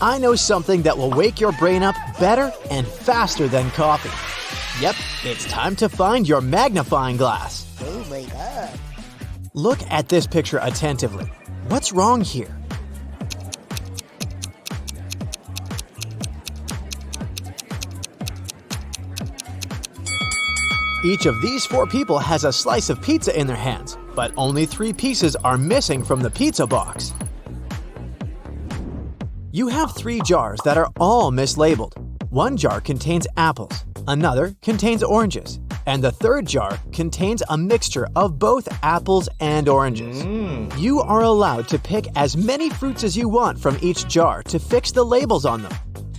I know something that will wake your brain up better and faster than coffee. Yep, it's time to find your magnifying glass. Oh my god. Look at this picture attentively. What's wrong here? Each of these 4 people has a slice of pizza in their hands, but only 3 pieces are missing from the pizza box. You have 3 jars that are all mislabeled. One jar contains apples, another contains oranges, and the third jar contains a mixture of both apples and oranges. You are allowed to pick as many fruits as you want from each jar to fix the labels on them.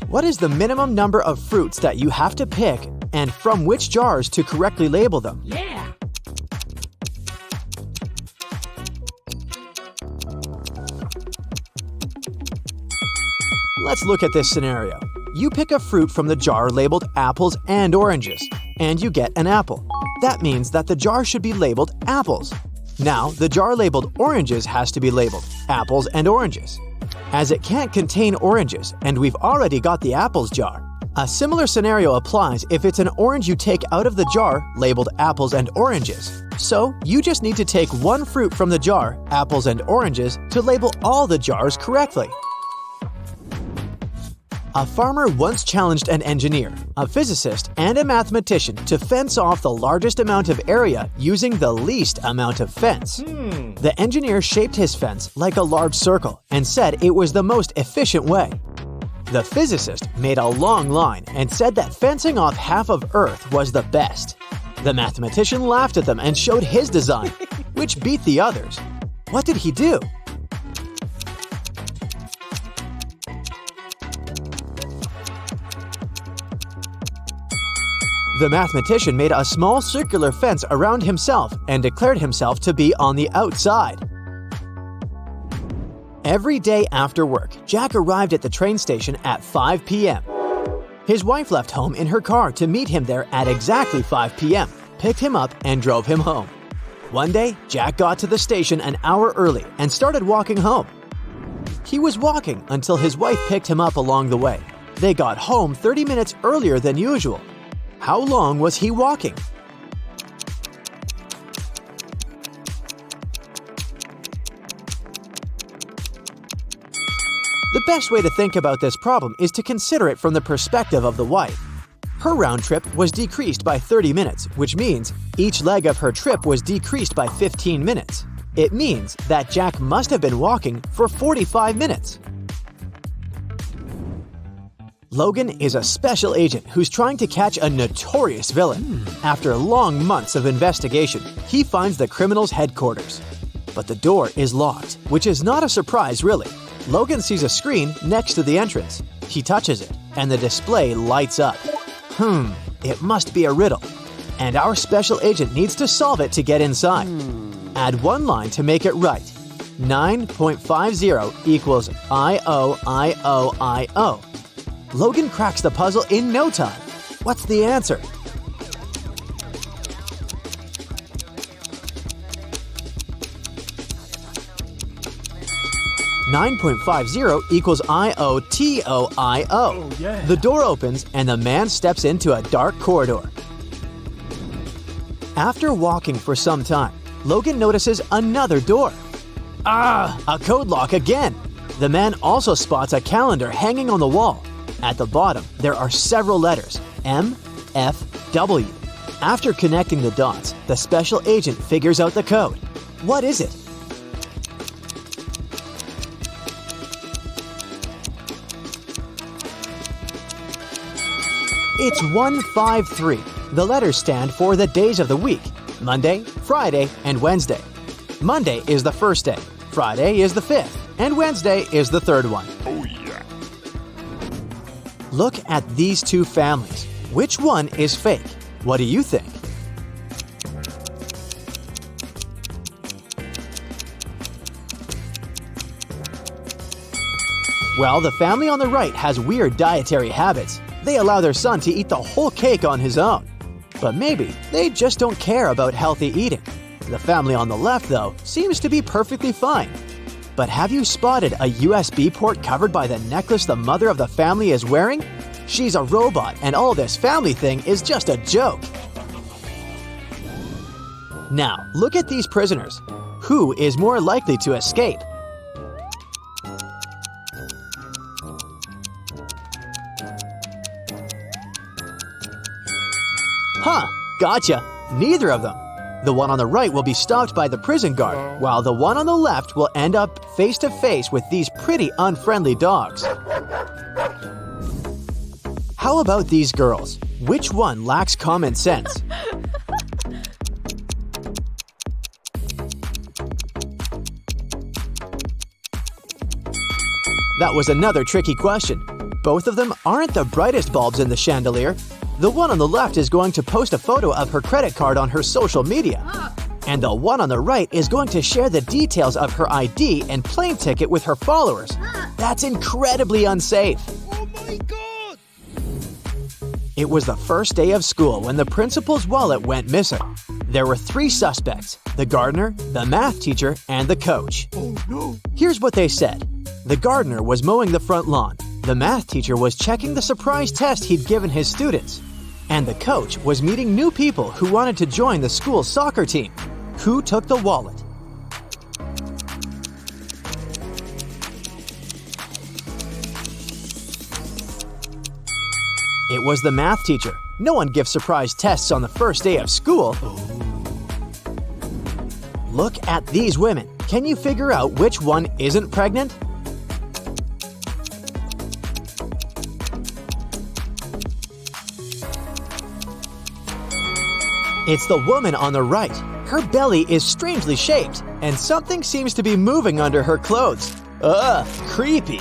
What is the minimum number of fruits that you have to pick and from which jars to correctly label them? Yeah! Let's look at this scenario. You pick a fruit from the jar labeled apples and oranges, and you get an apple. That means that the jar should be labeled apples. Now, the jar labeled oranges has to be labeled apples and oranges. As it can't contain oranges, and we've already got the apples jar, a similar scenario applies if it's an orange you take out of the jar labeled apples and oranges. So, you just need to take one fruit from the jar, apples and oranges, to label all the jars correctly. A farmer once challenged an engineer, a physicist, and a mathematician to fence off the largest amount of area using the least amount of fence. The engineer shaped his fence like a large circle and said it was the most efficient way. The physicist made a long line and said that fencing off half of Earth was the best. The mathematician laughed at them and showed his design, which beat the others. What did he do? The mathematician made a small circular fence around himself and declared himself to be on the outside. Every day after work, Jack arrived at the train station at 5 p.m. His wife left home in her car to meet him there at exactly 5 p.m., picked him up, and drove him home. One day, Jack got to the station an hour early and started walking home. He was walking until his wife picked him up along the way. They got home 30 minutes earlier than usual. How long was he walking? The best way to think about this problem is to consider it from the perspective of the wife. Her round trip was decreased by 30 minutes, which means each leg of her trip was decreased by 15 minutes. It means that Jack must have been walking for 45 minutes. Logan is a special agent who's trying to catch a notorious villain. After long months of investigation, he finds the criminal's headquarters. But the door is locked, which is not a surprise really. Logan sees a screen next to the entrance. He touches it, and the display lights up. It must be a riddle. And our special agent needs to solve it to get inside. Add one line to make it right. 9.50 equals I-O-I-O-I-O. Logan cracks the puzzle in no time. What's the answer? $9.50 equals I-O-T-O-I-O. Oh, yeah. The door opens and the man steps into a dark corridor. After walking for some time, Logan notices another door. A code lock again. The man also spots a calendar hanging on the wall. At the bottom, there are several letters, M, F, W. After connecting the dots, the special agent figures out the code. What is it? It's 153. The letters stand for the days of the week: Monday, Friday, and Wednesday. Monday is the first day, Friday is the fifth, and Wednesday is the third one. Oh, yeah. Look at these two families. Which one is fake? What do you think? Well, the family on the right has weird dietary habits. They allow their son to eat the whole cake on his own. But maybe they just don't care about healthy eating. The family on the left, though, seems to be perfectly fine. But have you spotted a USB port covered by the necklace the mother of the family is wearing? She's a robot, and all this family thing is just a joke. Now, look at these prisoners. Who is more likely to escape? Huh, gotcha. Neither of them. The one on the right will be stopped by the prison guard, while the one on the left will end up face to face with these pretty unfriendly dogs. How about these girls? Which one lacks common sense? That was another tricky question. Both of them aren't the brightest bulbs in the chandelier. The one on the left is going to post a photo of her credit card on her social media. And the one on the right is going to share the details of her ID and plane ticket with her followers. That's incredibly unsafe. Oh my God! It was the first day of school when the principal's wallet went missing. There were 3 suspects: the gardener, the math teacher, and the coach. Oh no! Here's what they said. The gardener was mowing the front lawn. The math teacher was checking the surprise test he'd given his students. And the coach was meeting new people who wanted to join the school's soccer team. Who took the wallet? It was the math teacher. No one gives surprise tests on the first day of school. Look at these women. Can you figure out which one isn't pregnant? It's the woman on the right. Her belly is strangely shaped, and something seems to be moving under her clothes. Ugh, creepy.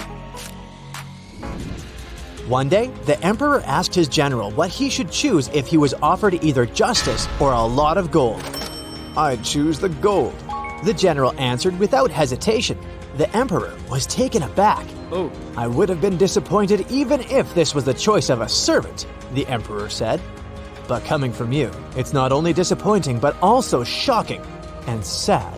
One day, the emperor asked his general what he should choose if he was offered either justice or a lot of gold. "I'd choose the gold," the general answered without hesitation. The emperor was taken aback. Oh. "I would have been disappointed even if this was the choice of a servant," the emperor said. "But coming from you, it's not only disappointing but also shocking and sad."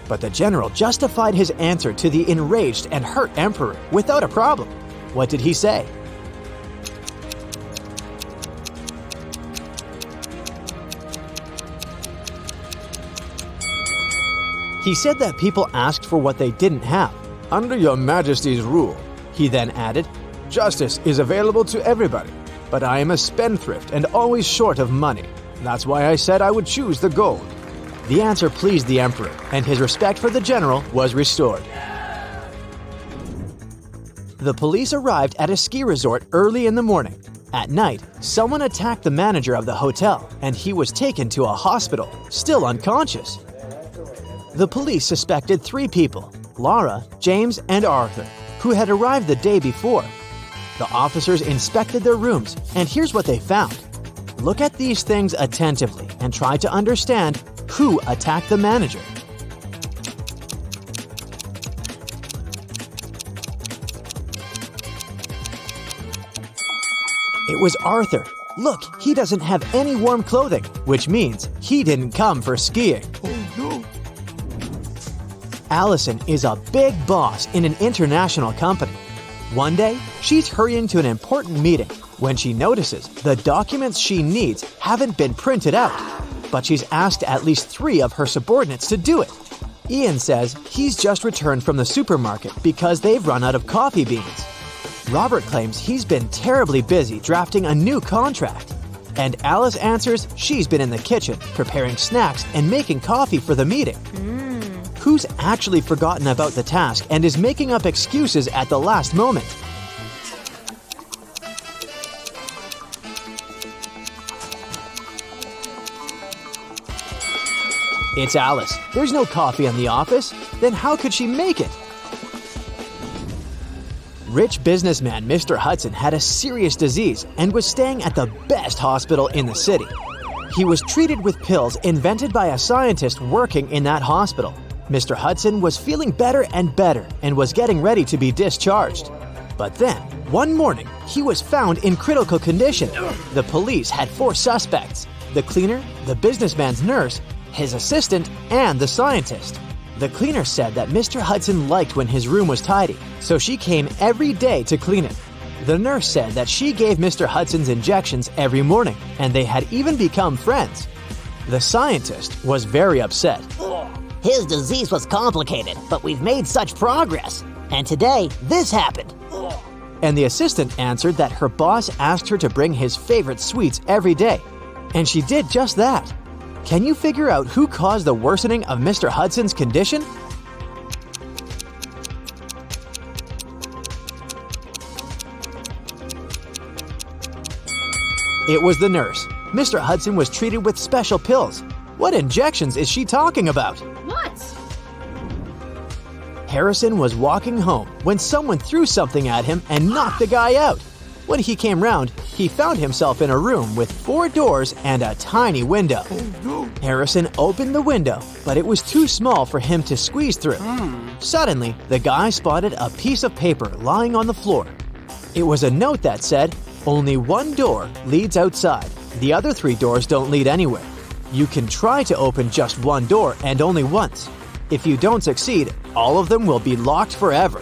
But the general justified his answer to the enraged and hurt emperor without a problem. What did he say? He said that people asked for what they didn't have. "Under your majesty's rule," he then added, "justice is available to everybody. But I am a spendthrift and always short of money. That's why I said I would choose the gold." The answer pleased the emperor, and his respect for the general was restored. The police arrived at a ski resort early in the morning. At night, someone attacked the manager of the hotel, and he was taken to a hospital, still unconscious. The police suspected 3 people: Laura, James, and Arthur, who had arrived the day before. The officers inspected their rooms, and here's what they found. Look at these things attentively and try to understand who attacked the manager. It was Arthur. Look, he doesn't have any warm clothing, which means he didn't come for skiing. Oh no! Allison is a big boss in an international company. One day, she's hurrying to an important meeting when she notices the documents she needs haven't been printed out, but she's asked at least 3 of her subordinates to do it. Ian says he's just returned from the supermarket because they've run out of coffee beans. Robert claims he's been terribly busy drafting a new contract. And Alice answers she's been in the kitchen preparing snacks and making coffee for the meeting. Who's actually forgotten about the task and is making up excuses at the last moment? It's Alice. There's no coffee in the office. Then how could she make it? Rich businessman Mr. Hudson had a serious disease and was staying at the best hospital in the city. He was treated with pills invented by a scientist working in that hospital. Mr. Hudson was feeling better and was getting ready to be discharged. But then, one morning, he was found in critical condition. The police had 4 suspects: the cleaner, the businessman's nurse, his assistant, and the scientist. The cleaner said that Mr. Hudson liked when his room was tidy, so she came every day to clean it. The nurse said that she gave Mr. Hudson's injections every morning, and they had even become friends. The scientist was very upset. His disease was complicated, but we've made such progress. And today, this happened. And the assistant answered that her boss asked her to bring his favorite sweets every day. And she did just that. Can you figure out who caused the worsening of Mr. Hudson's condition? It was the nurse. Mr. Hudson was treated with special pills. What injections is she talking about? What? Harrison was walking home when someone threw something at him and knocked the guy out. When he came round, he found himself in a room with 4 doors and a tiny window. Harrison opened the window, but it was too small for him to squeeze through. Suddenly, the guy spotted a piece of paper lying on the floor. It was a note that said, "Only one door leads outside. The other 3 doors don't lead anywhere. You can try to open just one door and only once. If you don't succeed, all of them will be locked forever."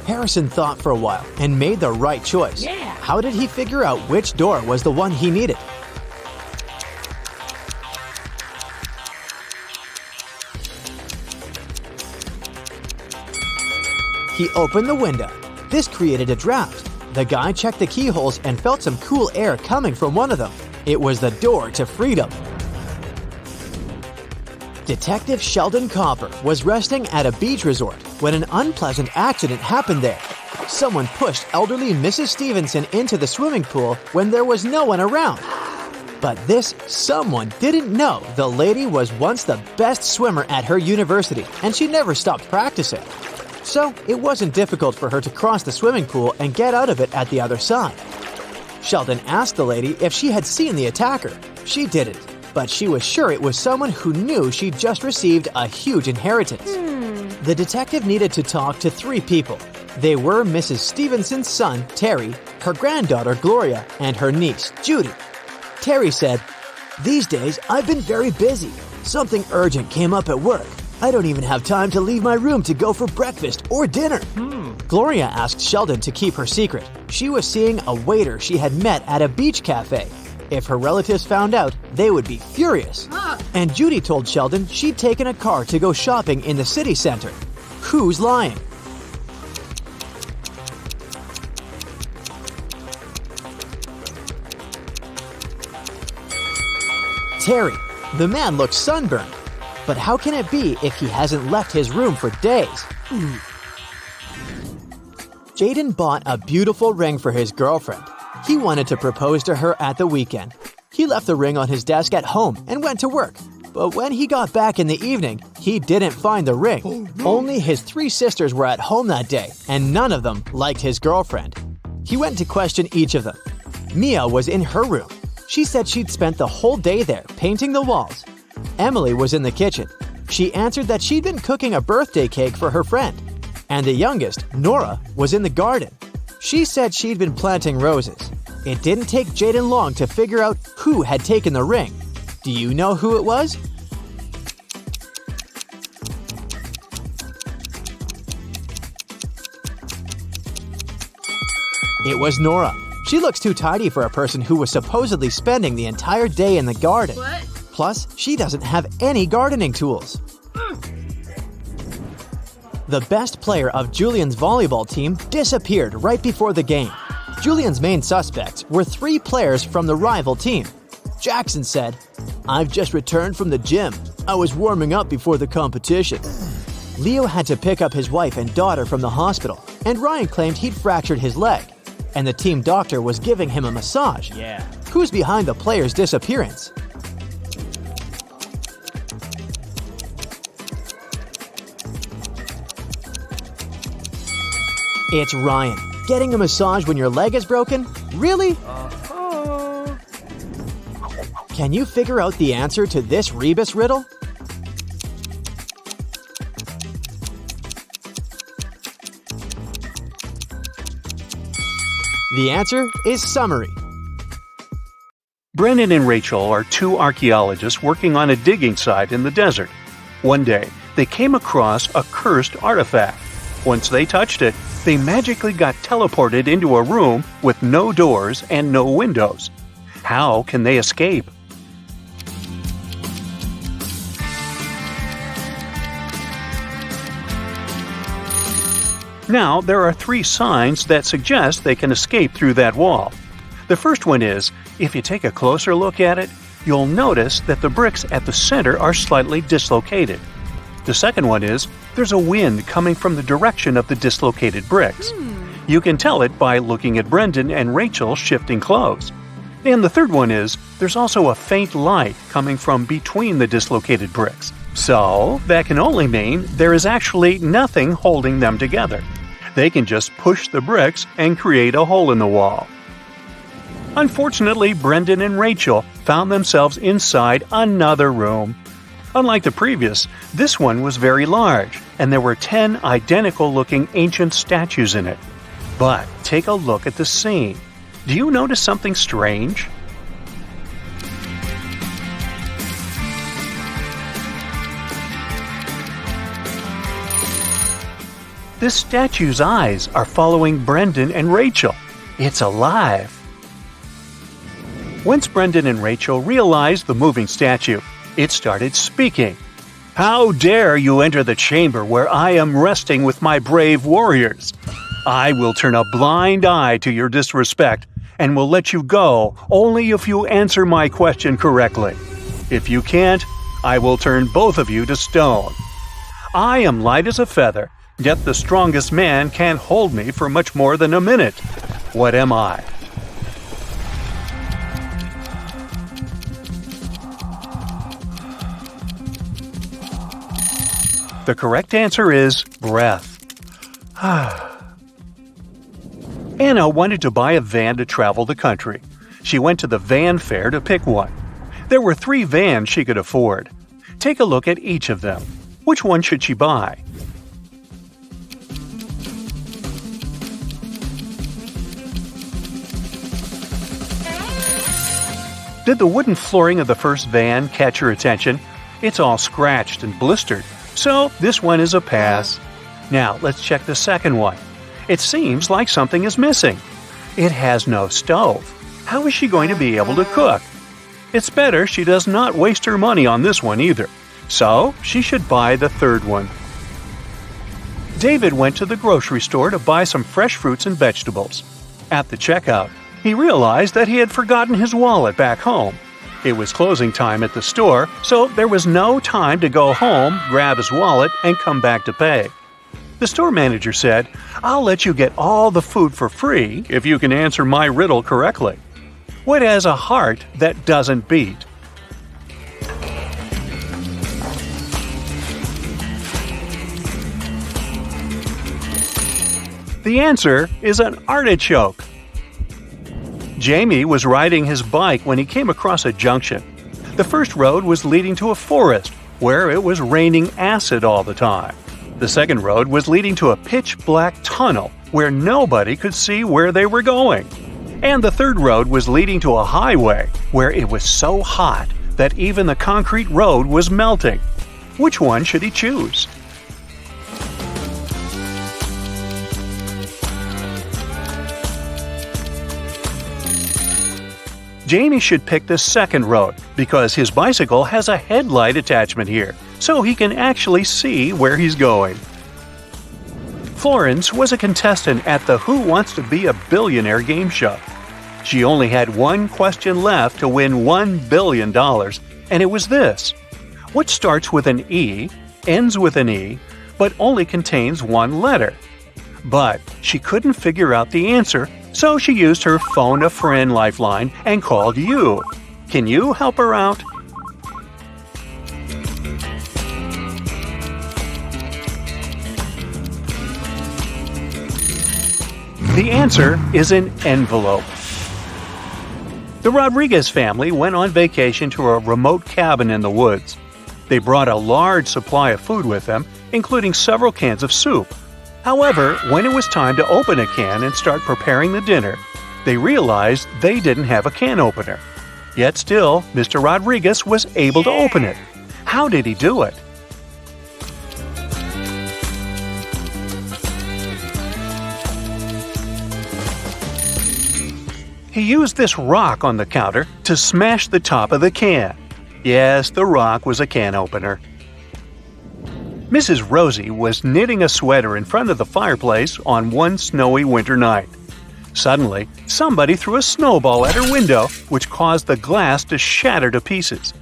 Harrison thought for a while and made the right choice. How did he figure out which door was the one he needed? He opened the window. This created a draft. The guy checked the keyholes and felt some cool air coming from one of them. It was the door to freedom. Detective Sheldon Copper was resting at a beach resort when an unpleasant accident happened there. Someone pushed elderly Mrs. Stevenson into the swimming pool when there was no one around. But this someone didn't know the lady was once the best swimmer at her university, and she never stopped practicing. So it wasn't difficult for her to cross the swimming pool and get out of it at the other side. Sheldon asked the lady if she had seen the attacker. She didn't, but she was sure it was someone who knew she'd just received a huge inheritance. The detective needed to talk to 3 people. They were Mrs. Stevenson's son, Terry, her granddaughter, Gloria, and her niece, Judy. Terry said, "These days, I've been very busy. Something urgent came up at work. I don't even have time to leave my room to go for breakfast or dinner." Gloria asked Sheldon to keep her secret. She was seeing a waiter she had met at a beach cafe. If her relatives found out, they would be furious. And Judy told Sheldon she'd taken a car to go shopping in the city center. Who's lying? Terry. The man looks sunburned. But how can it be if he hasn't left his room for days? Jaden bought a beautiful ring for his girlfriend. He wanted to propose to her at the weekend. He left the ring on his desk at home and went to work. But when he got back in the evening, he didn't find the ring. Only his 3 sisters were at home that day, and none of them liked his girlfriend. He went to question each of them. Mia was in her room. She said she'd spent the whole day there painting the walls. Emily was in the kitchen. She answered that she'd been cooking a birthday cake for her friend. And the youngest, Nora, was in the garden. She said she'd been planting roses. It didn't take Jaden long to figure out who had taken the ring. Do you know who it was? It was Nora. She looks too tidy for a person who was supposedly spending the entire day in the garden. What? Plus, she doesn't have any gardening tools. The best player of Julian's volleyball team disappeared right before the game. Julian's main suspects were 3 players from the rival team. Jackson said, "I've just returned from the gym. I was warming up before the competition." Leo had to pick up his wife and daughter from the hospital, and Ryan claimed he'd fractured his leg. And the team doctor was giving him a massage. Who's behind the player's disappearance? It's Ryan. Getting a massage when your leg is broken? Really? Can you figure out the answer to this rebus riddle? The answer is summary. Brennan and Rachel are 2 archaeologists working on a digging site in the desert. One day, they came across a cursed artifact. Once they touched it, they magically got teleported into a room with no doors and no windows. How can they escape? Now, there are 3 signs that suggest they can escape through that wall. The first one is, if you take a closer look at it, you'll notice that the bricks at the center are slightly dislocated. The second one is, there's a wind coming from the direction of the dislocated bricks. You can tell it by looking at Brendan and Rachel shifting clothes. And the third one is, there's also a faint light coming from between the dislocated bricks. So, that can only mean there is actually nothing holding them together. They can just push the bricks and create a hole in the wall. Unfortunately, Brendan and Rachel found themselves inside another room. Unlike the previous, this one was very large, and there were 10 identical-looking ancient statues in it. But take a look at the scene. Do you notice something strange? This statue's eyes are following Brendan and Rachel. It's alive. Once Brendan and Rachel realized the moving statue, it started speaking. "How dare you enter the chamber where I am resting with my brave warriors? I will turn a blind eye to your disrespect and will let you go only if you answer my question correctly. If you can't, I will turn both of you to stone. I am light as a feather, yet the strongest man can't hold me for much more than a minute. What am I?" The correct answer is breath. Anna wanted to buy a van to travel the country. She went to the van fair to pick one. There were 3 vans she could afford. Take a look at each of them. Which one should she buy? Did the wooden flooring of the first van catch your attention? It's all scratched and blistered, so this one is a pass. Now let's check the second one. It seems like something is missing. It has no stove. How is she going to be able to cook? It's better she does not waste her money on this one either, so she should buy the third one. David went to the grocery store to buy some fresh fruits and vegetables. At the checkout, he realized that he had forgotten his wallet back home. It was closing time at the store, so there was no time to go home, grab his wallet, and come back to pay. The store manager said, "I'll let you get all the food for free if you can answer my riddle correctly. What has a heart that doesn't beat?" The answer is an artichoke. Jamie was riding his bike when he came across a junction. The first road was leading to a forest where it was raining acid all the time. The second road was leading to a pitch-black tunnel where nobody could see where they were going. And the third road was leading to a highway where it was so hot that even the concrete road was melting. Which one should he choose? Jamie should pick the second road because his bicycle has a headlight attachment here, so he can actually see where he's going. Florence was a contestant at the Who Wants to Be a Billionaire game show. She only had one question left to win $1 billion, and it was this. What starts with an E, ends with an E, but only contains one letter? But she couldn't figure out the answer, so she used her phone-a-friend lifeline and called you. Can you help her out? The answer is an envelope. The Rodriguez family went on vacation to a remote cabin in the woods. They brought a large supply of food with them, including several cans of soup. However, when it was time to open a can and start preparing the dinner, they realized they didn't have a can opener. Yet still, Mr. Rodriguez was able to open it. How did he do it? He used this rock on the counter to smash the top of the can. Yes, the rock was a can opener. Mrs. Rosie was knitting a sweater in front of the fireplace on one snowy winter night. Suddenly, somebody threw a snowball at her window, which caused the glass to shatter to pieces.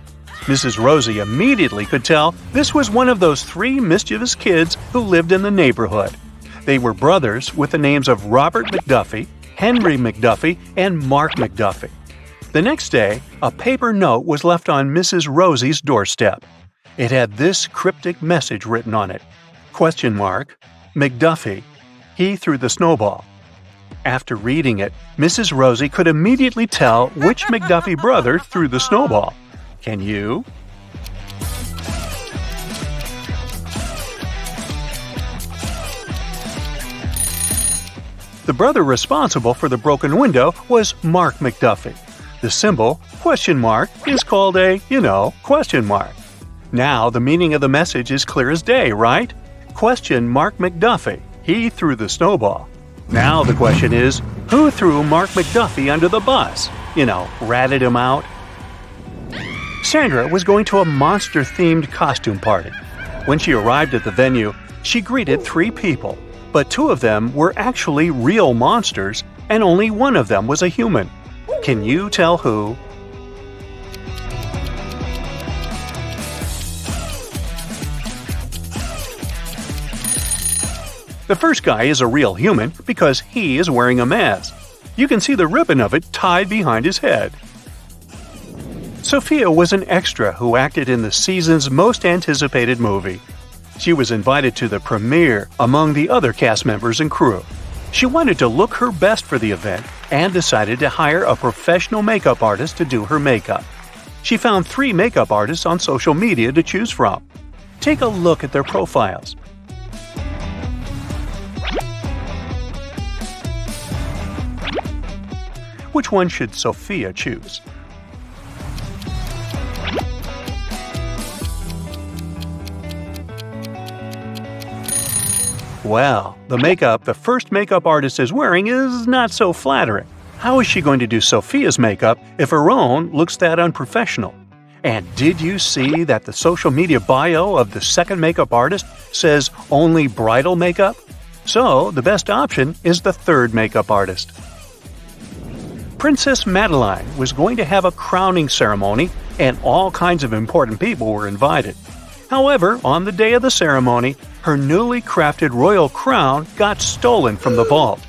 Mrs. Rosie immediately could tell this was one of those 3 mischievous kids who lived in the neighborhood. They were brothers with the names of Robert McDuffie, Henry McDuffie, and Mark McDuffie. The next day, a paper note was left on Mrs. Rosie's doorstep. It had this cryptic message written on it. ? McDuffie. He threw the snowball. After reading it, Mrs. Rosie could immediately tell which McDuffie brother threw the snowball. Can you? The brother responsible for the broken window was Mark McDuffie. The symbol, ? is called a, question mark. Now the meaning of the message is clear as day, right? ? McDuffie. He threw the snowball. Now the question is, who threw Mark McDuffie under the bus? Ratted him out? Sandra was going to a monster-themed costume party. When she arrived at the venue, she greeted 3 people, but 2 of them were actually real monsters, and only one of them was a human. Can you tell who? The first guy is a real human because he is wearing a mask. You can see the ribbon of it tied behind his head. Sophia was an extra who acted in the season's most anticipated movie. She was invited to the premiere among the other cast members and crew. She wanted to look her best for the event and decided to hire a professional makeup artist to do her makeup. She found 3 makeup artists on social media to choose from. Take a look at their profiles. Which one should Sophia choose? Well, the makeup the first makeup artist is wearing is not so flattering. How is she going to do Sophia's makeup if her own looks that unprofessional? And did you see that the social media bio of the second makeup artist says only bridal makeup? So, the best option is the third makeup artist. Princess Madeline was going to have a crowning ceremony, and all kinds of important people were invited. However, on the day of the ceremony, her newly crafted royal crown got stolen from the vault.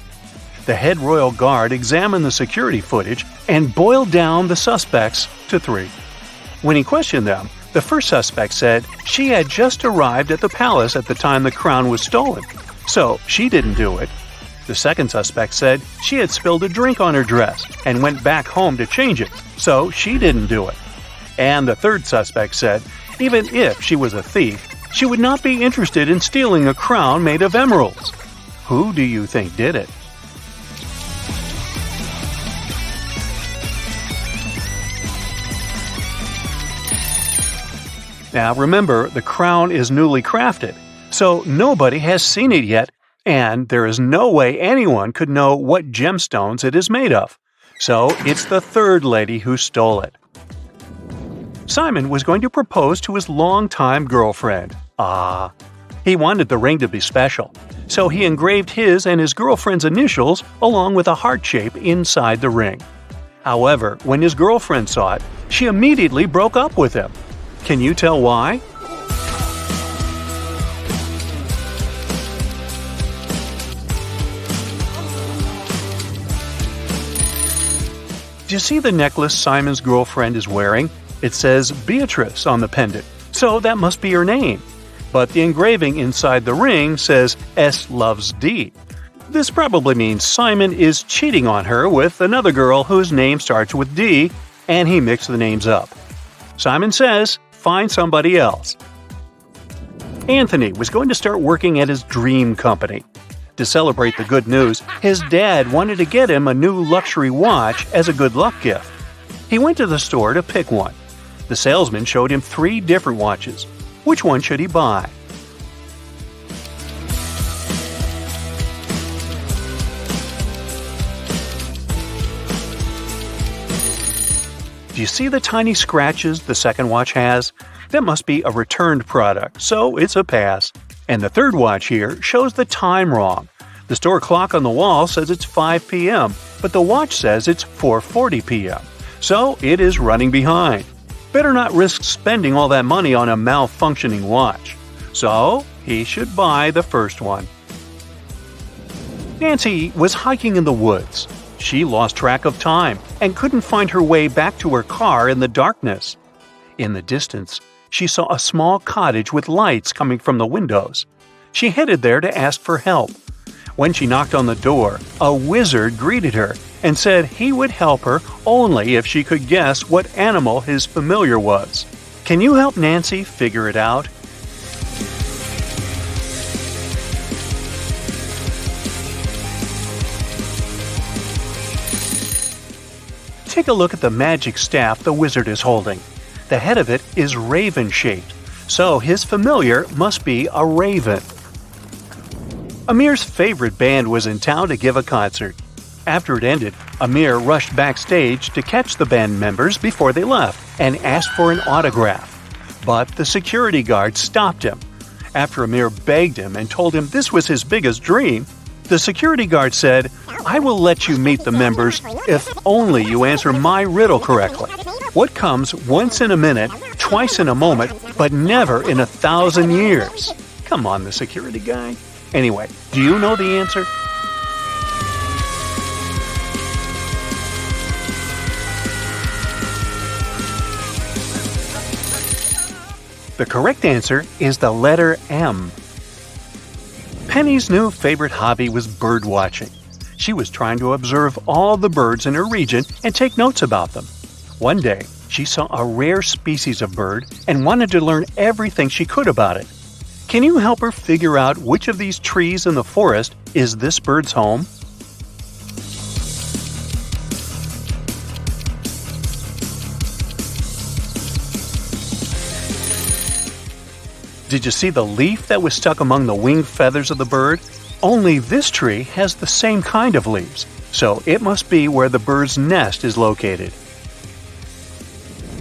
The head royal guard examined the security footage and boiled down the suspects to 3. When he questioned them, the first suspect said she had just arrived at the palace at the time the crown was stolen, so she didn't do it. The second suspect said she had spilled a drink on her dress and went back home to change it, so she didn't do it. And the third suspect said even if she was a thief, she would not be interested in stealing a crown made of emeralds. Who do you think did it? Now remember, the crown is newly crafted, so nobody has seen it yet, and there is no way anyone could know what gemstones it is made of. So it's the third lady who stole it. Simon was going to propose to his longtime girlfriend. He wanted the ring to be special, so he engraved his and his girlfriend's initials along with a heart shape inside the ring. However, when his girlfriend saw it, she immediately broke up with him. Can you tell why? Do you see the necklace Simon's girlfriend is wearing? It says Beatrice on the pendant, so that must be her name. But the engraving inside the ring says S loves D. This probably means Simon is cheating on her with another girl whose name starts with D, and he mixed the names up. Simon says, find somebody else. Anthony was going to start working at his dream company. To celebrate the good news, his dad wanted to get him a new luxury watch as a good luck gift. He went to the store to pick one. The salesman showed him 3 different watches. Which one should he buy? Do you see the tiny scratches the second watch has? That must be a returned product, so it's a pass. And the third watch here shows the time wrong. The store clock on the wall says it's 5 p.m., but the watch says it's 4:40 p.m., so it is running behind. Better not risk spending all that money on a malfunctioning watch. So he should buy the first one. Nancy was hiking in the woods. She lost track of time and couldn't find her way back to her car in the darkness. In the distance, she saw a small cottage with lights coming from the windows. She headed there to ask for help. When she knocked on the door, a wizard greeted her and said he would help her only if she could guess what animal his familiar was. Can you help Nancy figure it out? Take a look at the magic staff the wizard is holding. The head of it is raven-shaped, so his familiar must be a raven. Amir's favorite band was in town to give a concert. After it ended, Amir rushed backstage to catch the band members before they left and asked for an autograph. But the security guard stopped him. After Amir begged him and told him this was his biggest dream, the security guard said, "I will let you meet the members if only you answer my riddle correctly. What comes once in a minute, twice in a moment, but never in 1,000 years?" Come on, the security guy. Anyway, do you know the answer? The correct answer is the letter M. Penny's new favorite hobby was bird watching. She was trying to observe all the birds in her region and take notes about them. One day, she saw a rare species of bird and wanted to learn everything she could about it. Can you help her figure out which of these trees in the forest is this bird's home? Did you see the leaf that was stuck among the wing feathers of the bird? Only this tree has the same kind of leaves, so it must be where the bird's nest is located.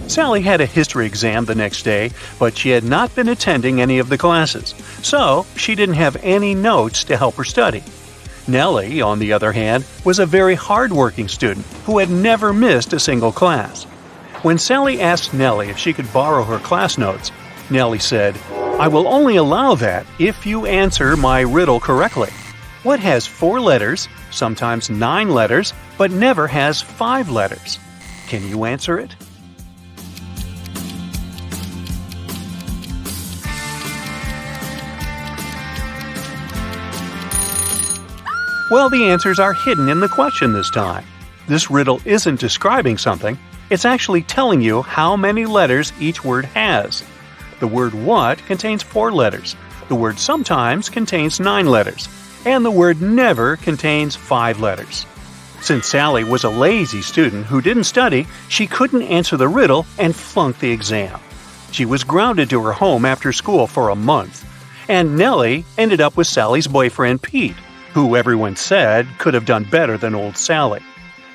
Sally had a history exam the next day, but she had not been attending any of the classes, so she didn't have any notes to help her study. Nellie, on the other hand, was a very hard-working student who had never missed a single class. When Sally asked Nellie if she could borrow her class notes, Nellie said, "I will only allow that if you answer my riddle correctly. What has 4 letters, sometimes 9 letters, but never has 5 letters? Can you answer it?" Well, the answers are hidden in the question this time. This riddle isn't describing something, it's actually telling you how many letters each word has. The word what contains 4 letters, the word sometimes contains 9 letters, and the word never contains 5 letters. Since Sally was a lazy student who didn't study, she couldn't answer the riddle and flunked the exam. She was grounded to her home after school for a month. And Nellie ended up with Sally's boyfriend Pete, who everyone said could have done better than old Sally.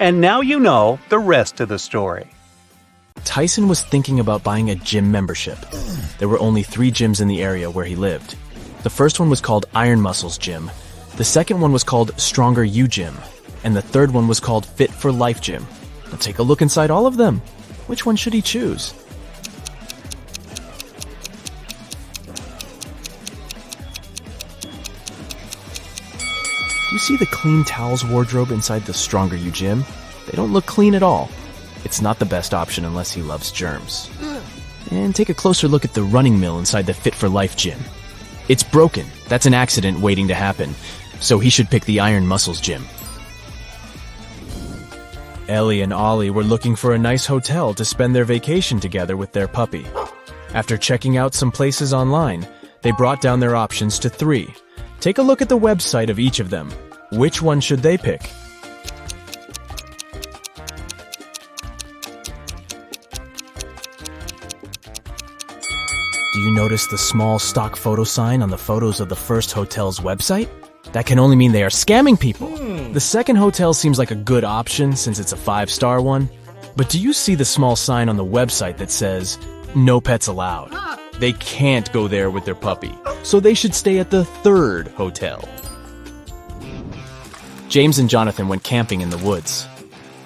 And now you know the rest of the story. Tyson was thinking about buying a gym membership. There were only 3 gyms in the area where he lived. The first one was called Iron Muscles Gym. The second one was called Stronger You Gym. And the third one was called Fit for Life Gym. Now take a look inside all of them. Which one should he choose? Do you see the clean towels wardrobe inside the Stronger You Gym? They don't look clean at all. It's not the best option unless he loves germs. And take a closer look at the running mill inside the Fit for Life Gym. It's broken. That's an accident waiting to happen. So he should pick the Iron Muscles Gym. Ellie and Ollie were looking for a nice hotel to spend their vacation together with their puppy. After checking out some places online, they brought down their options to 3. Take a look at the website of each of them. Which one should they pick? Do you notice the small stock photo sign on the photos of the first hotel's website? That can only mean they are scamming people. The second hotel seems like a good option since it's a 5-star one. But do you see the small sign on the website that says, "No pets allowed"? They can't go there with their puppy, so they should stay at the third hotel. James and Jonathan went camping in the woods.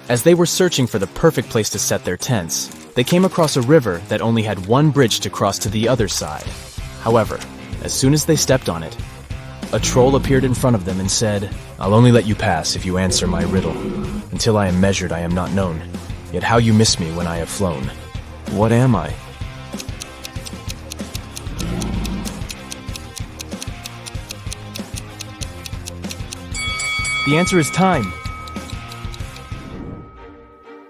As they were searching for the perfect place to set their tents, they came across a river that only had one bridge to cross to the other side. However, as soon as they stepped on it, a troll appeared in front of them and said, "I'll only let you pass if you answer my riddle. Until I am measured, I am not known. Yet how you miss me when I have flown. What am I?" The answer is time.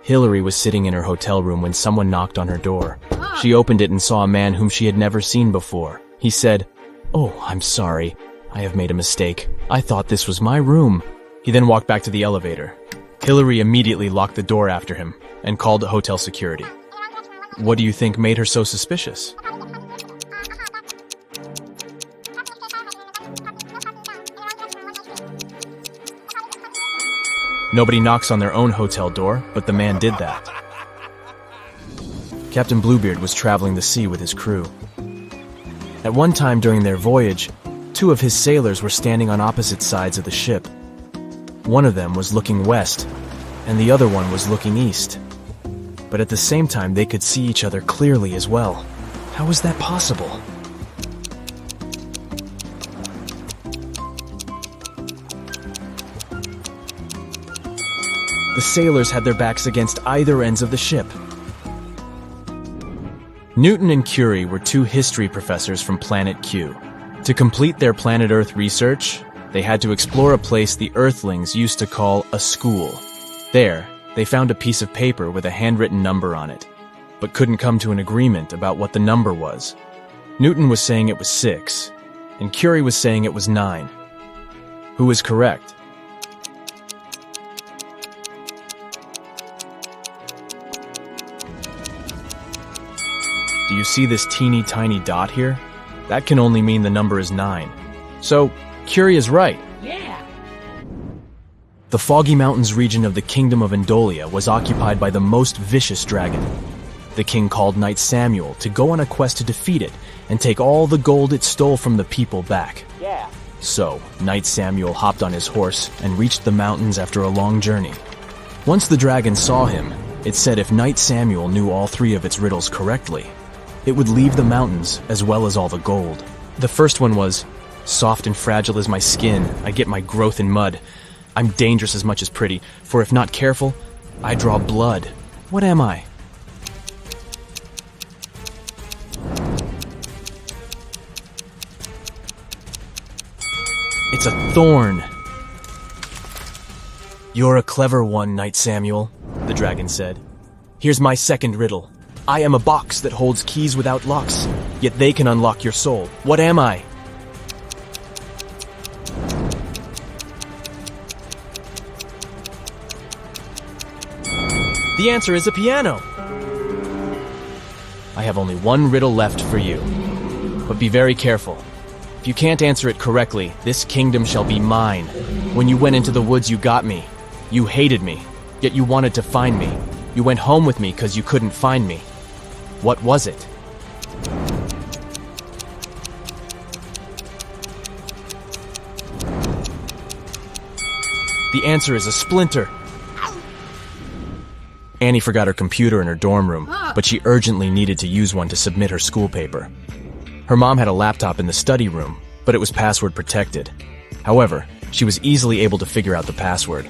Hillary was sitting in her hotel room when someone knocked on her door. She opened it and saw a man whom she had never seen before. He said, "Oh, I'm sorry. I have made a mistake. I thought this was my room." He then walked back to the elevator. Hillary immediately locked the door after him and called hotel security. What do you think made her so suspicious? Nobody knocks on their own hotel door, but the man did that. Captain Bluebeard was traveling the sea with his crew. At one time during their voyage, 2 of his sailors were standing on opposite sides of the ship. One of them was looking west, and the other one was looking east. But at the same time, they could see each other clearly as well. How was that possible? The sailors had their backs against either ends of the ship. Newton and Curie were 2 history professors from Planet Q. To complete their planet Earth research, they had to explore a place the Earthlings used to call a school. There, they found a piece of paper with a handwritten number on it, but couldn't come to an agreement about what the number was. Newton was saying it was 6, and Curie was saying it was 9. Who was correct? Do you see this teeny tiny dot here? That can only mean the number is 9. So, Curie is right. Yeah. The Foggy Mountains region of the Kingdom of Endolia was occupied by the most vicious dragon. The king called Knight Samuel to go on a quest to defeat it and take all the gold it stole from the people back. Yeah. So, Knight Samuel hopped on his horse and reached the mountains after a long journey. Once the dragon saw him, it said if Knight Samuel knew all 3 of its riddles correctly, it would leave the mountains as well as all the gold. The first one was, "Soft and fragile as my skin, I get my growth in mud. I'm dangerous as much as pretty, for if not careful, I draw blood. What am I?" It's a thorn. "You're a clever one, Knight Samuel," the dragon said. "Here's my second riddle. I am a box that holds keys without locks, yet they can unlock your soul. What am I?" The answer is a piano. I have only one riddle left for you, but be very careful. If you can't answer it correctly, this kingdom shall be mine. When you went into the woods, you got me. You hated me, yet you wanted to find me. You went home with me because you couldn't find me. What was it? The answer is a splinter. Annie forgot her computer in her dorm room, but she urgently needed to use one to submit her school paper. Her mom had a laptop in the study room, but it was password protected. However, she was easily able to figure out the password.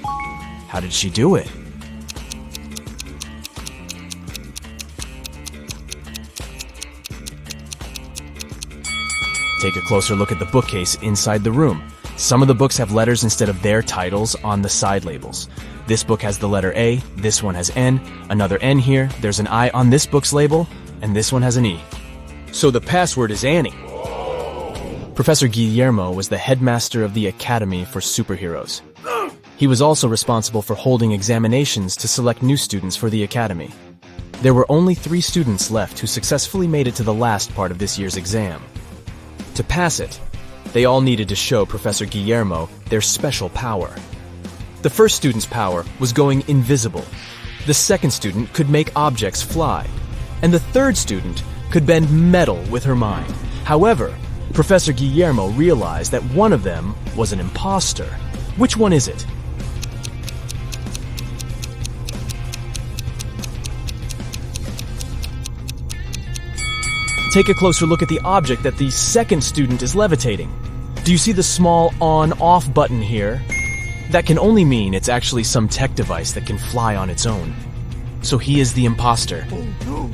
How did she do it? Take a closer look at the bookcase inside the room. Some of the books have letters instead of their titles on the side labels. This book has the letter A, this one has N, another N here, there's an I on this book's label, and this one has an E. So the password is Annie. Professor Guillermo was the headmaster of the Academy for Superheroes. He was also responsible for holding examinations to select new students for the Academy. There were only 3 students left who successfully made it to the last part of this year's exam. To pass it, they all needed to show Professor Guillermo their special power. The first student's power was going invisible. The second student could make objects fly. And the third student could bend metal with her mind. However, Professor Guillermo realized that one of them was an impostor. Which one is it? Take a closer look at the object that the second student is levitating. Do you see the small on-off button here? That can only mean it's actually some tech device that can fly on its own. So he is the imposter. Oh no.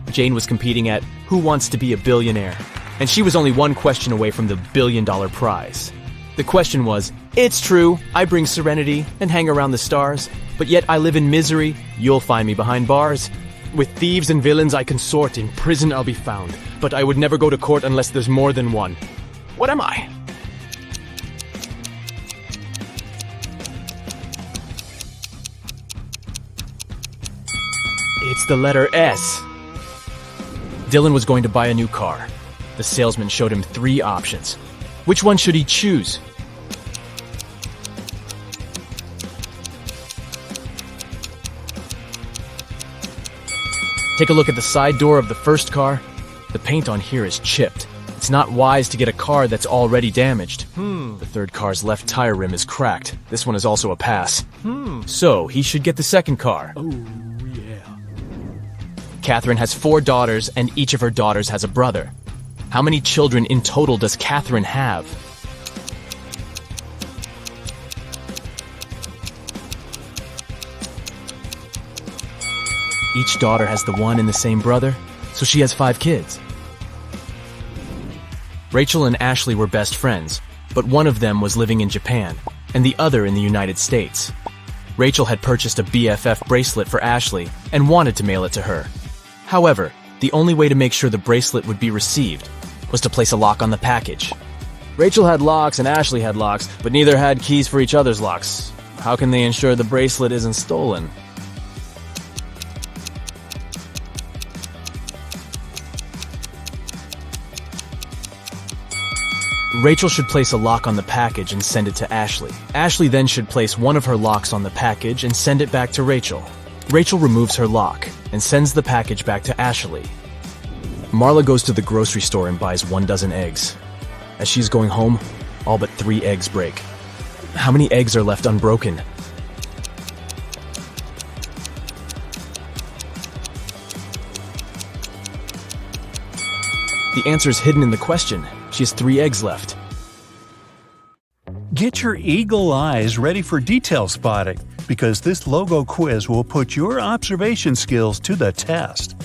Jane was competing at Who Wants to Be a Billionaire? And she was only one question away from the $1 billion prize. The question was, it's true, I bring serenity and hang around the stars, but yet I live in misery, you'll find me behind bars. With thieves and villains I consort, in prison I'll be found, but I would never go to court unless there's more than one. What am I? It's the letter S. Dylan was going to buy a new car. The salesman showed him 3 options. Which one should he choose? Take a look at the side door of the first car. The paint on here is chipped. It's not wise to get a car that's already damaged. The third car's left tire rim is cracked. This one is also a pass. So he should get the second car. Oh yeah. Catherine has 4 daughters, and each of her daughters has a brother. How many children in total does Catherine have? Each daughter has the one and the same brother, so she has 5 kids. Rachel and Ashley were best friends, but one of them was living in Japan, and the other in the United States. Rachel had purchased a BFF bracelet for Ashley and wanted to mail it to her. However, the only way to make sure the bracelet would be received was to place a lock on the package. Rachel had locks and Ashley had locks, but neither had keys for each other's locks. How can they ensure the bracelet isn't stolen? Rachel should place a lock on the package and send it to Ashley. Ashley then should place one of her locks on the package and send it back to Rachel. Rachel removes her lock and sends the package back to Ashley. Marla goes to the grocery store and buys 1 dozen eggs. As she's going home, all but 3 eggs break. How many eggs are left unbroken? The answer is hidden in the question. She has 3 eggs left. Get your eagle eyes ready for detail spotting, because this logo quiz will put your observation skills to the test.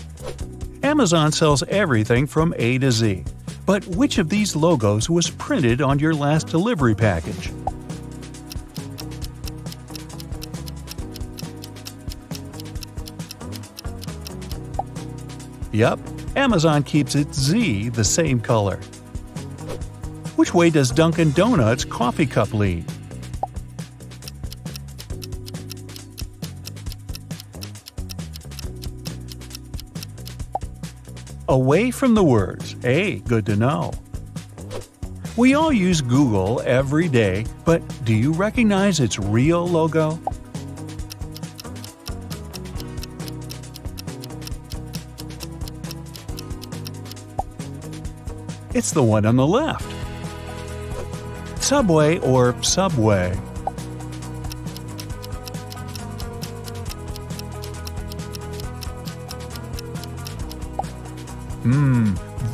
Amazon sells everything from A to Z, but which of these logos was printed on your last delivery package? Yup, Amazon keeps its Z the same color. Which way does Dunkin' Donuts coffee cup lean? Away from the words. Hey, good to know. We all use Google every day, but do you recognize its real logo? It's the one on the left. Subway or Subway?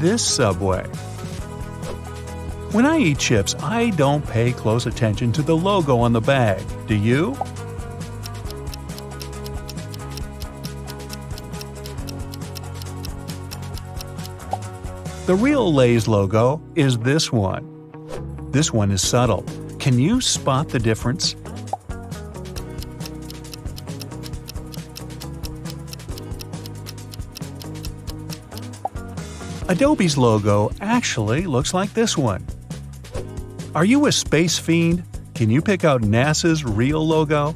This Subway. When I eat chips, I don't pay close attention to the logo on the bag. Do you? The real Lay's logo is this one. This one is subtle. Can you spot the difference? Adobe's logo actually looks like this one. Are you a space fiend? Can you pick out NASA's real logo?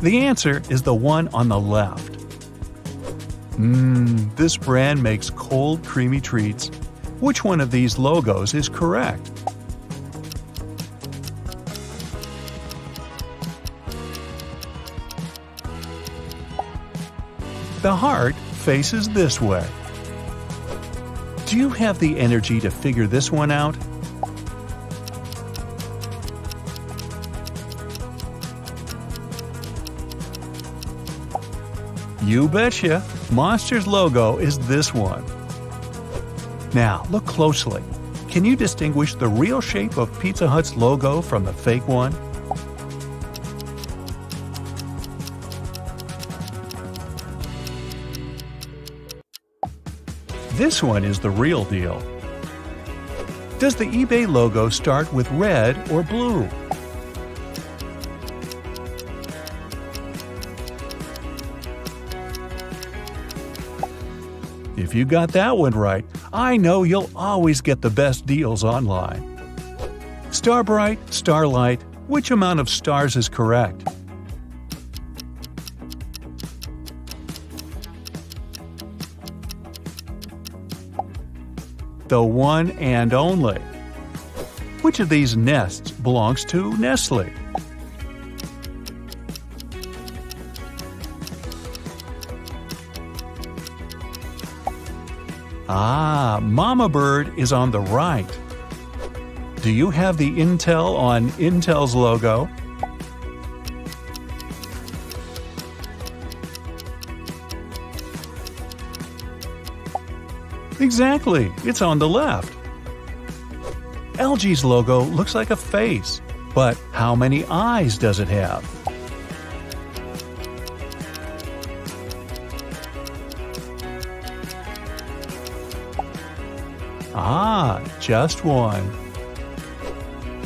The answer is the one on the left. This brand makes cold, creamy treats. Which one of these logos is correct? The heart faces this way. Do you have the energy to figure this one out? You betcha! Monster's logo is this one. Now, look closely. Can you distinguish the real shape of Pizza Hut's logo from the fake one? This one is the real deal. Does the eBay logo start with red or blue? If you got that one right, I know you'll always get the best deals online. Starbright, Starlight, which amount of stars is correct? The one and only. Which of these nests belongs to Nestle? Ah, Mama Bird is on the right. Do you have the Intel on Intel's logo? Exactly, it's on the left. LG's logo looks like a face, but how many eyes does it have? Ah, just one.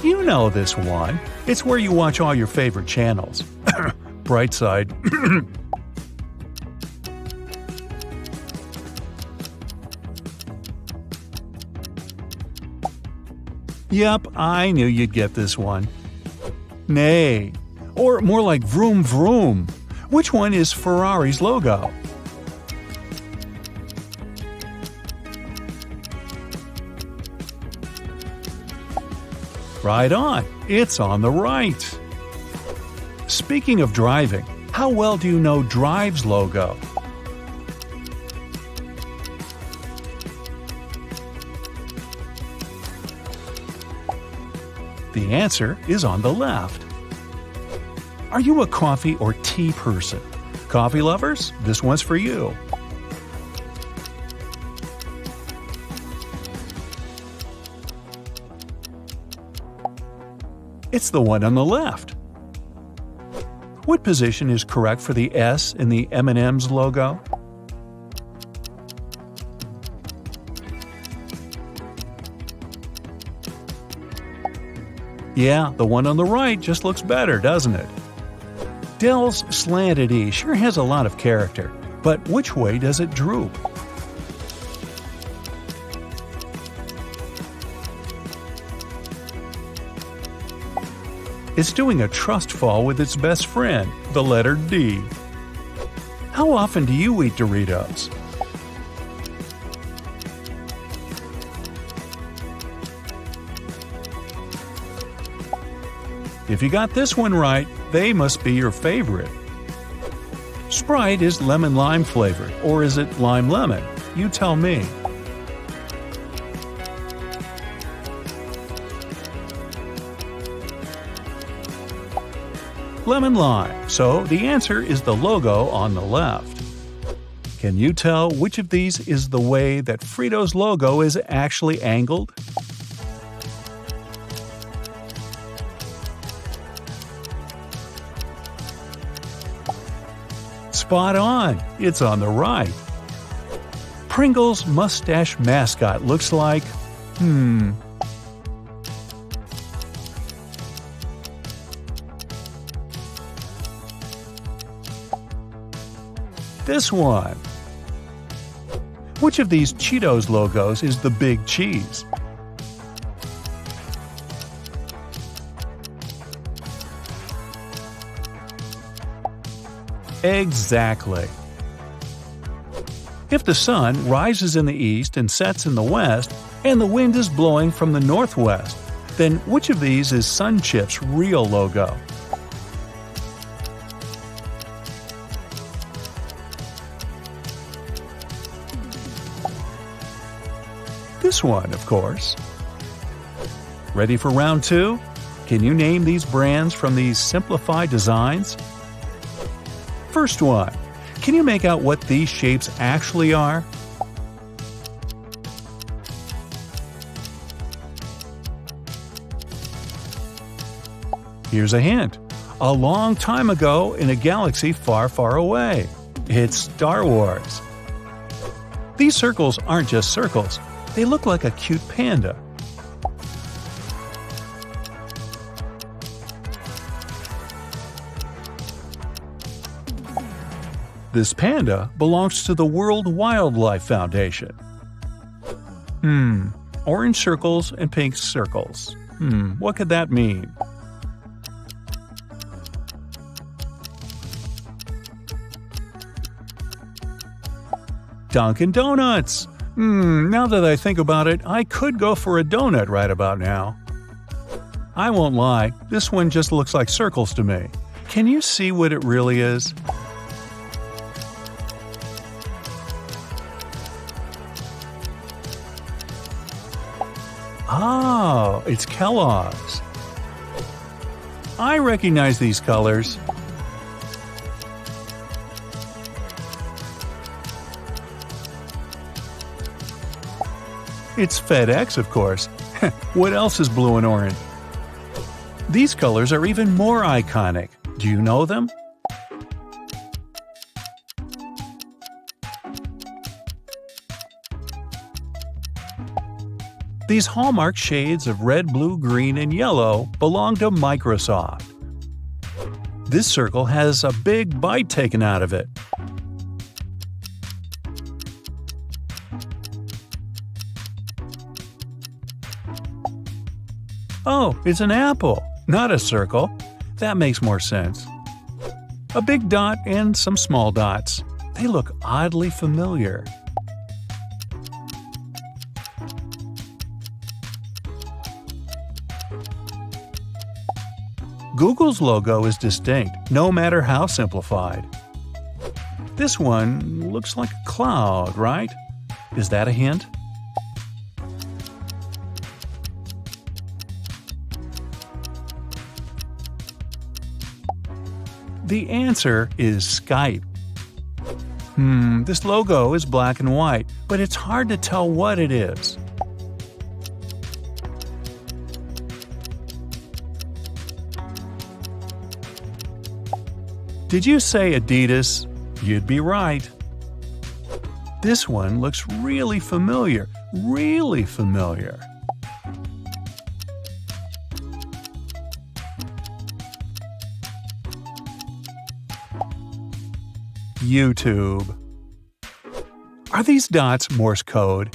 You know this one. It's where you watch all your favorite channels. Brightside. Yep, I knew you'd get this one. Nay, or more like vroom vroom. Which one is Ferrari's logo? Right on, it's on the right. Speaking of driving, how well do you know Drive's logo? The answer is on the left. Are you a coffee or tea person? Coffee lovers, this one's for you. It's the one on the left. What position is correct for the S in the M&M's logo? Yeah, the one on the right just looks better, doesn't it? Dell's slanted E sure has a lot of character, but which way does it droop? It's doing a trust fall with its best friend, the letter D. How often do you eat Doritos? If you got this one right, they must be your favorite. Sprite is lemon-lime flavored, or is it lime-lemon? You tell me. Lemon-lime, so the answer is the logo on the left. Can you tell which of these is the way that Frito's logo is actually angled? Spot on, it's on the right. Pringles' mustache mascot looks like, this one. Which of these Cheetos logos is the big cheese? Exactly. If the sun rises in the east and sets in the west, and the wind is blowing from the northwest, then which of these is SunChip's real logo? This one, of course. Ready for round 2? Can you name these brands from these simplified designs? First one. Can you make out what these shapes actually are? Here's a hint. A long time ago in a galaxy far, far away. It's Star Wars. These circles aren't just circles. They look like a cute panda. This panda belongs to the World Wildlife Foundation. Orange circles and pink circles. What could that mean? Dunkin' Donuts! Now that I think about it, I could go for a donut right about now. I won't lie, this one just looks like circles to me. Can you see what it really is? Oh, it's Kellogg's. I recognize these colors. It's FedEx, of course. What else is blue and orange? These colors are even more iconic. Do you know them? These hallmark shades of red, blue, green, and yellow belong to Microsoft. This circle has a big bite taken out of it. Oh, it's an apple, not a circle. That makes more sense. A big dot and some small dots. They look oddly familiar. Google's logo is distinct, no matter how simplified. This one looks like a cloud, right? Is that a hint? The answer is Skype. This logo is black and white, but it's hard to tell what it is. Did you say Adidas? You'd be right. This one looks really familiar, really familiar. YouTube. Are these dots Morse code?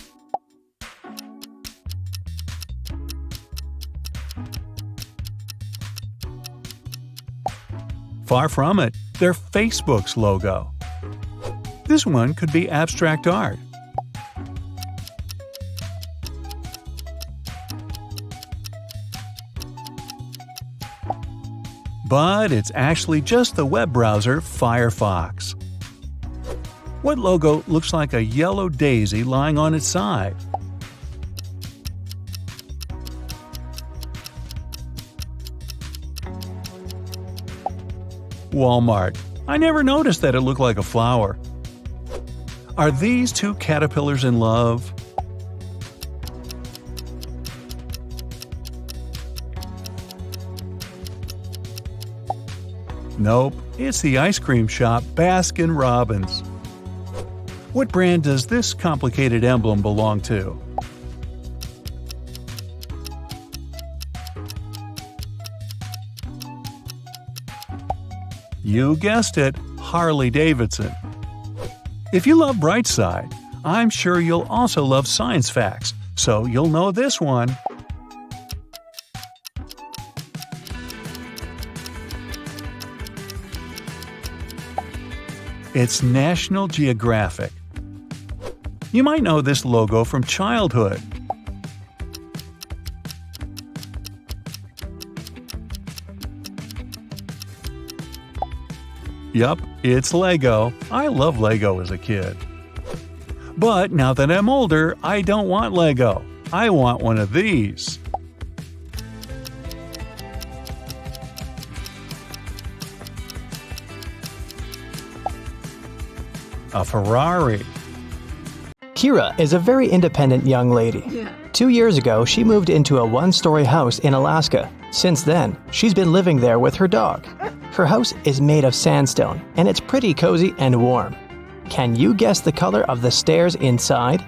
Far from it. They're Facebook's logo. This one could be abstract art. But it's actually just the web browser Firefox. What logo looks like a yellow daisy lying on its side? Walmart. I never noticed that it looked like a flower. Are these two caterpillars in love? Nope, it's the ice cream shop Baskin Robbins. What brand does this complicated emblem belong to? You guessed it, Harley-Davidson. If you love Brightside, I'm sure you'll also love science facts, so you'll know this one. It's National Geographic. You might know this logo from childhood. Yup, it's Lego. I love Lego as a kid. But now that I'm older, I don't want Lego. I want one of these. A Ferrari. Kira is a very independent young lady. 2 years ago, she moved into a one-story house in Alaska. Since then, she's been living there with her dog. Her house is made of sandstone, and it's pretty cozy and warm. Can you guess the color of the stairs inside?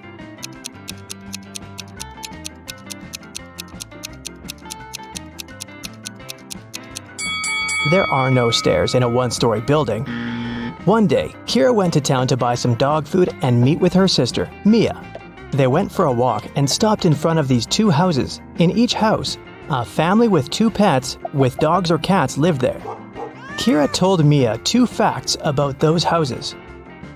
There are no stairs in a one-story building. One day, Kira went to town to buy some dog food and meet with her sister, Mia. They went for a walk and stopped in front of these two houses. In each house, a family with 2 pets with dogs or cats lived there. Kira told Mia 2 facts about those houses.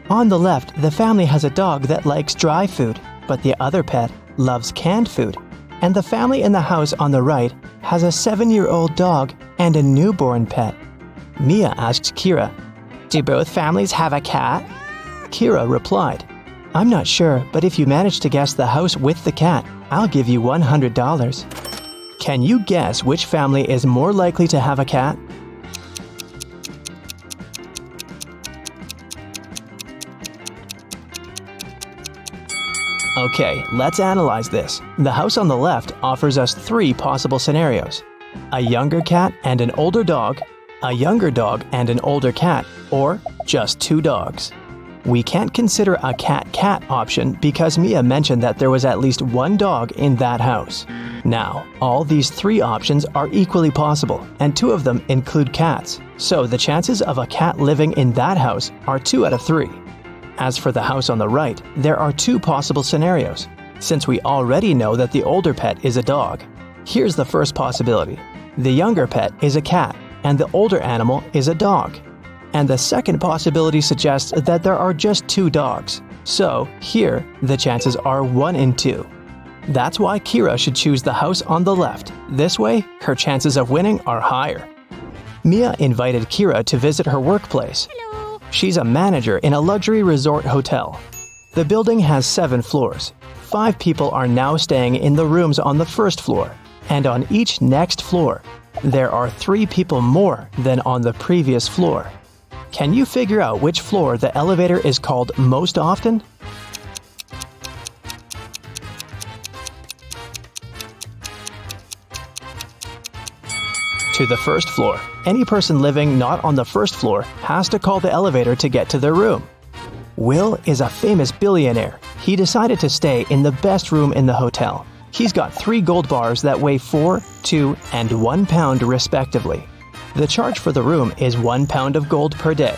On the left, the family has a dog that likes dry food, but the other pet loves canned food. And the family in the house on the right has a 7-year-old dog and a newborn pet. Mia asked Kira, "Do both families have a cat?" Kira replied, "I'm not sure, but if you manage to guess the house with the cat, I'll give you $100. Can you guess which family is more likely to have a cat? Okay, let's analyze this. The house on the left offers us 3 possible scenarios. A younger cat and an older dog, a younger dog and an older cat, or just 2 dogs. We can't consider a cat-cat option because Mia mentioned that there was at least 1 dog in that house. Now, all these 3 options are equally possible, and 2 of them include cats. So the chances of a cat living in that house are 2 out of 3. As for the house on the right, there are 2 possible scenarios. Since we already know that the older pet is a dog, here's the first possibility. The younger pet is a cat, and the older animal is a dog. And the second possibility suggests that there are just 2 dogs. So, here, the chances are 1 in 2. That's why Kira should choose the house on the left. This way, her chances of winning are higher. Mia invited Kira to visit her workplace. Hello. She's a manager in a luxury resort hotel. The building has 7 floors. 5 people are now staying in the rooms on the first floor. And on each next floor, there are 3 people more than on the previous floor. Can you figure out which floor the elevator is called most often? To the first floor. Any person living not on the first floor has to call the elevator to get to their room. Will is a famous billionaire. He decided to stay in the best room in the hotel. He's got 3 gold bars that weigh 4, 2, and 1 pound respectively. The charge for the room is 1 pound of gold per day,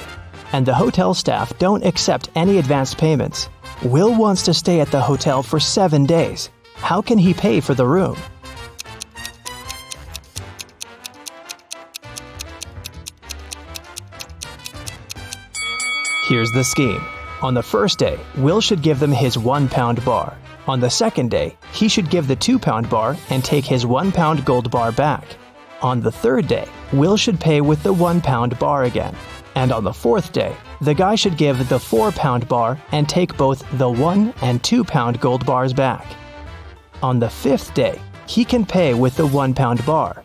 and the hotel staff don't accept any advanced payments. Will wants to stay at the hotel for 7 days. How can he pay for the room? Here's the scheme. On the first day, Will should give them his 1 pound bar. On the second day, he should give the 2 pound bar and take his 1 pound gold bar back. On the third day, Will should pay with the 1 pound bar again. And on the fourth day, the guy should give the 4 pound bar and take both the 1 and 2 pound gold bars back. On the 5th day, he can pay with the 1 pound bar.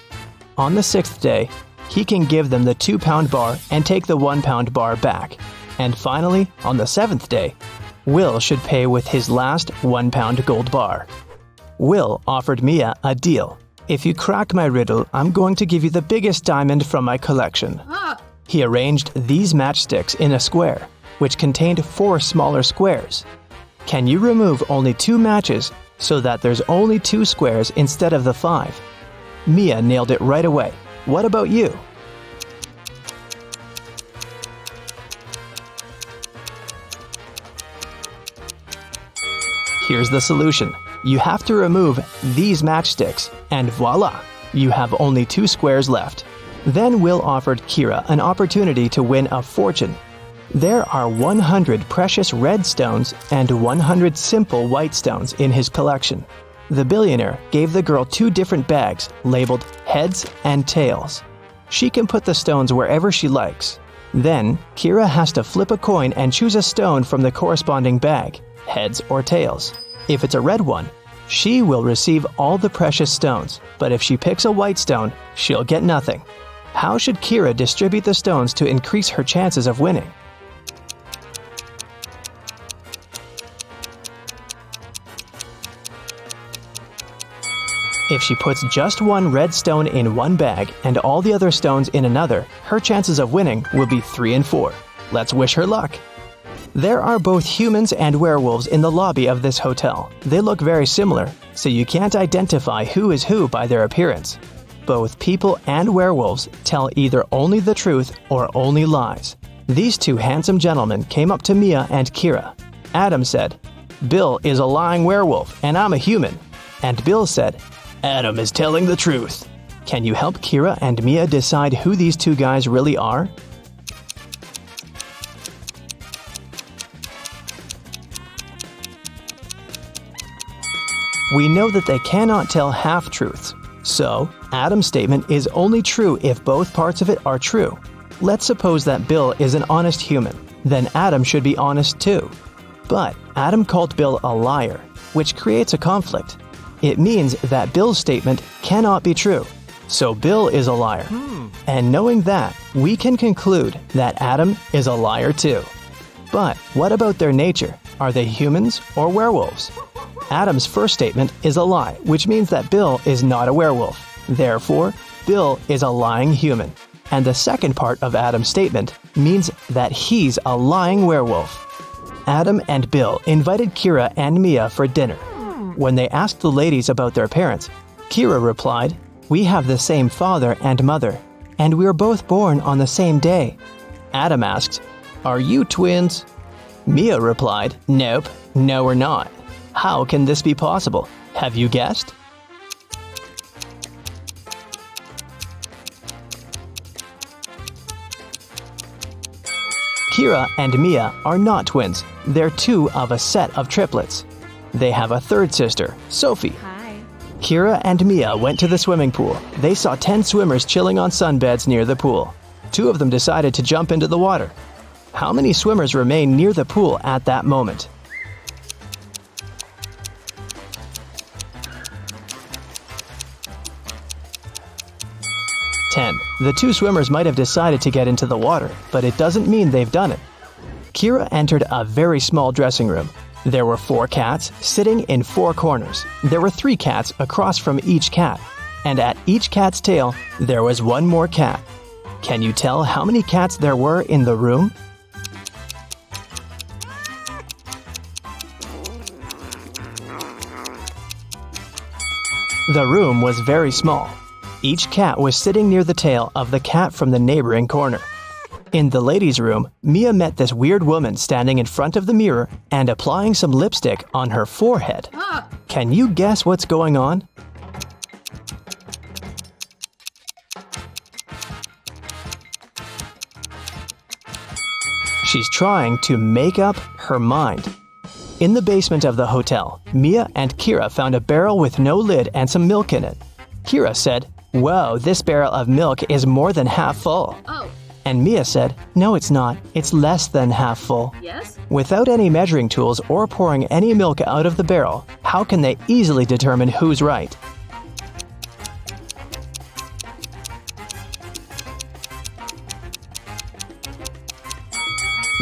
On the 6th day, he can give them the 2 pound bar and take the 1 pound bar back. And finally, on the 7th day, Will should pay with his last 1 pound gold bar. Will offered Mia a deal. If you crack my riddle, I'm going to give you the biggest diamond from my collection. He arranged these matchsticks in a square, which contained 4 smaller squares. Can you remove only 2 matches so that there's only 2 squares instead of the 5? Mia nailed it right away. What about you? Here's the solution. You have to remove these matchsticks, and voila, you have only 2 squares left. Then Will offered Kira an opportunity to win a fortune. There are 100 precious red stones and 100 simple white stones in his collection. The billionaire gave the girl 2 different bags labeled heads and tails. She can put the stones wherever she likes. Then, Kira has to flip a coin and choose a stone from the corresponding bag, heads or tails. If it's a red one, she will receive all the precious stones, but if she picks a white stone, she'll get nothing. How should Kira distribute the stones to increase her chances of winning? If she puts just one red stone in one bag and all the other stones in another, her chances of winning will be 3 and 4. Let's wish her luck. There are both humans and werewolves in the lobby of this hotel. They look very similar, so you can't identify who is who by their appearance. Both people and werewolves tell either only the truth or only lies. These two handsome gentlemen came up to Mia and Kira. Adam said, "Bill is a lying werewolf and I'm a human." And Bill said, "Adam is telling the truth." Can you help Kira and Mia decide who these two guys really are? We know that they cannot tell half-truths. So, Adam's statement is only true if both parts of it are true. Let's suppose that Bill is an honest human. Then Adam should be honest too. But Adam called Bill a liar, which creates a conflict. It means that Bill's statement cannot be true. So Bill is a liar. And knowing that, we can conclude that Adam is a liar too. But what about their nature? Are they humans or werewolves? Adam's first statement is a lie, which means that Bill is not a werewolf. Therefore, Bill is a lying human. And the second part of Adam's statement means that he's a lying werewolf. Adam and Bill invited Kira and Mia for dinner. When they asked the ladies about their parents, Kira replied, "We have the same father and mother, and we were both born on the same day." Adam asked, "Are you twins?" Mia replied, "Nope, no we're not." How can this be possible? Have you guessed? Kira and Mia are not twins. They're two of a set of triplets. They have a third sister, Sophie. Hi. Kira and Mia went to the swimming pool. They saw 10 swimmers chilling on sunbeds near the pool. 2 of them decided to jump into the water. How many swimmers remained near the pool at that moment? The 2 swimmers might have decided to get into the water, but it doesn't mean they've done it. Kira entered a very small dressing room. There were 4 cats sitting in 4 corners. There were 3 cats across from each cat. And at each cat's tail, there was 1 more cat. Can you tell how many cats there were in the room? The room was very small. Each cat was sitting near the tail of the cat from the neighboring corner. In the ladies' room, Mia met this weird woman standing in front of the mirror and applying some lipstick on her forehead. Can you guess what's going on? She's trying to make up her mind. In the basement of the hotel, Mia and Kira found a barrel with no lid and some milk in it. Kira said, "Whoa, this barrel of milk is more than half full." Oh, And Mia said, "No, it's not. It's less than half full." yes? Without any measuring tools or pouring any milk out of the barrel, how can they easily determine who's right?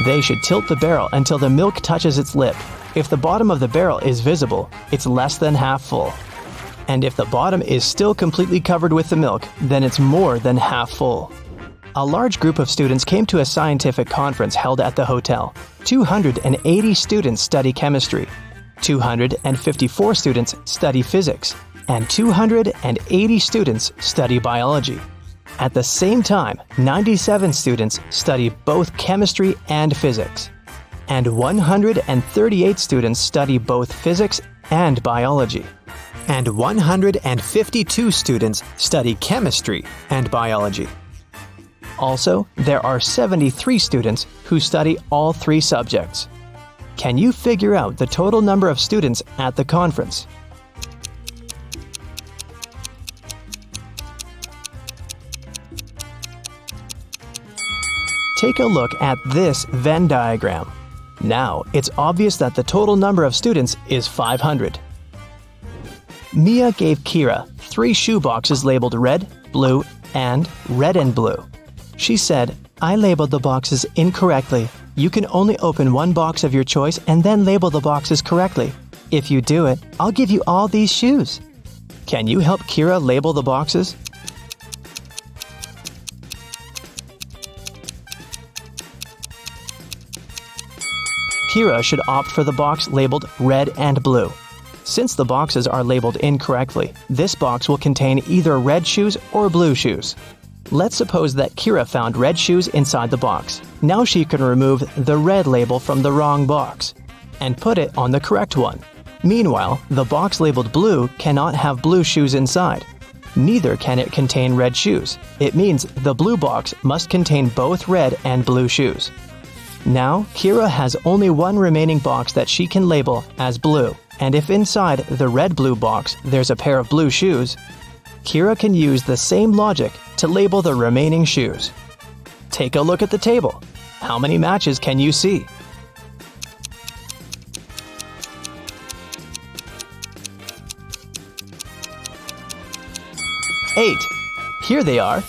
They should tilt the barrel until the milk touches its lip. If the bottom of the barrel is visible, it's less than half full. And if the bottom is still completely covered with the milk, then it's more than half full. A large group of students came to a scientific conference held at the hotel. 280 students study chemistry, 254 students study physics, and 280 students study biology. At the same time, 97 students study both chemistry and physics, and 138 students study both physics and biology. And 152 students study chemistry and biology. Also, there are 73 students who study all 3 subjects. Can you figure out the total number of students at the conference? Take a look at this Venn diagram. Now, it's obvious that the total number of students is 500. Mia gave Kira 3 shoe boxes labeled red, blue, and red and blue. She said, "I labeled the boxes incorrectly. You can only open one box of your choice and then label the boxes correctly. If you do it, I'll give you all these shoes." Can you help Kira label the boxes? Kira should opt for the box labeled red and blue. Since the boxes are labeled incorrectly, this box will contain either red shoes or blue shoes. Let's suppose that Kira found red shoes inside the box. Now she can remove the red label from the wrong box and put it on the correct one. Meanwhile, the box labeled blue cannot have blue shoes inside. Neither can it contain red shoes. It means the blue box must contain both red and blue shoes. Now, Kira has only one remaining box that she can label as blue, and if inside the red-blue box there's a pair of blue shoes, Kira can use the same logic to label the remaining shoes. Take a look at the table. How many matches can you see? 8. Here they are.